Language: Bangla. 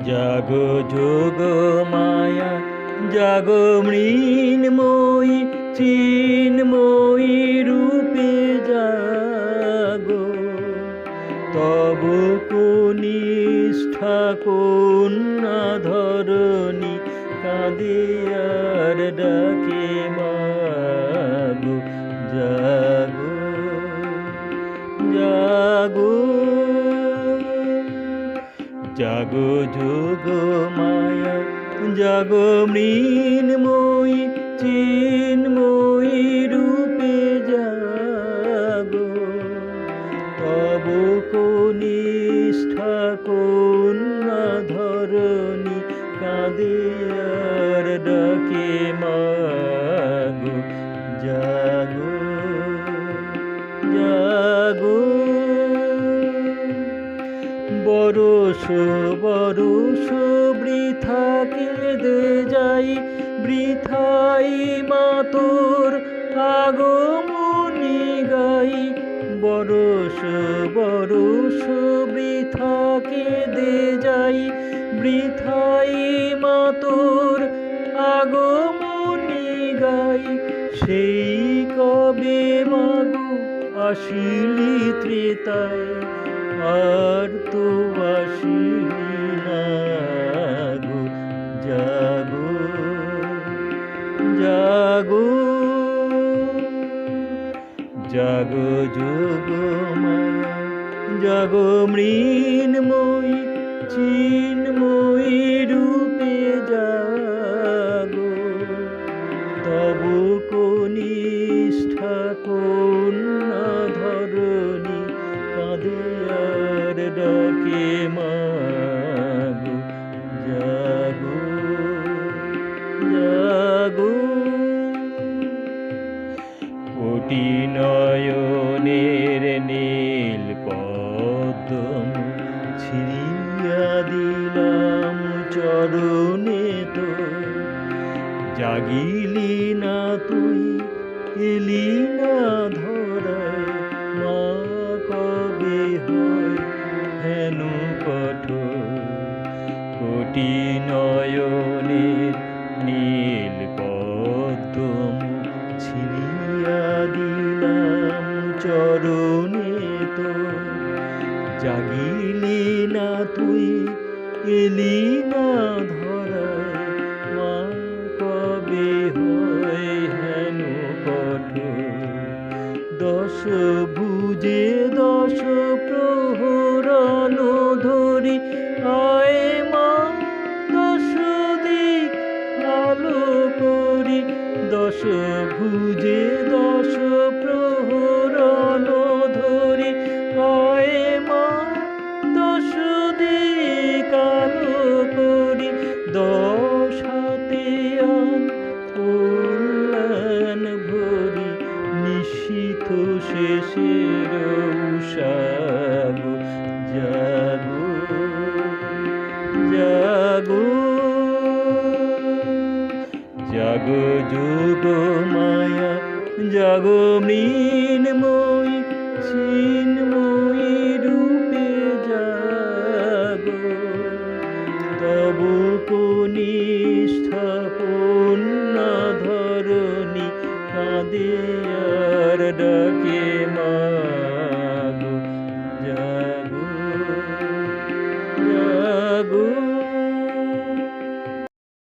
জাগো যোগ মায়া জাগো মৃন্ময়ী চিন্ময়ী রূপে জাগো তবু কনিষ্ঠা কন্যা ধরণী কাঁদে আর ডাকে মাগো জাগো জাগো জাগো যোগ মায়া জাগো মৃন্ময়ী চিন্ময়ী রূপে জাগো তবু কনিষ্ঠা কন্যা ধরণী কাঁদে আর ডাকে মাগো জাগো জাগো বরষ বরষ বৃথা কেঁদে যাই বৃথাই মাতোর আগমনী গাই বরষ বরষ বৃথা কেঁদে যাই বৃথাই মাতোর আগমনী গাই সেই কবে মাগো আসিলি ত্রেতায় আর তো আসিলি না গো জাগো জাগো জাগো যোগ মায়া জাগো মৃন্ময়ী চিন্ময়ী রূপে জাগো তবু কনিষ্ঠা কন্যা ধরণী কাঁদে আর ডাকে মাগো জাগো জাগো কোটি নয়নের নীল পদ্ম ছিঁড়িয়া দিলাম চরণে তো জাগিলি না তুই এলি না ধরায় মা কবে হয় হেন কঠোর কোটি নয়নের নীল পদ্ম ছিঁড়িয়া দিলাম চরণে তো জাগিলি না তুই এলি না ধরায় মা কবে হয় হেন কঠোর দশ ভুজে দশ প্রহরণ ধরি আয় মা দশ দিক আলো করি দশ ভুজে দশ প্রহরণ ধরি আয় মা দশ দিক আলো করি দশ হাতে আন কল্যাণ ভরি নিশীথ শেষের উষাগো জাগো জাগো জাগো যোগ মায়া জাগো মৃন্ময়ী চিন্ময়ী রূপে জাগো তবু কনিষ্ঠা কন্যা ধরণী কাঁদে আর ডাকে মাগো জাগো জাগো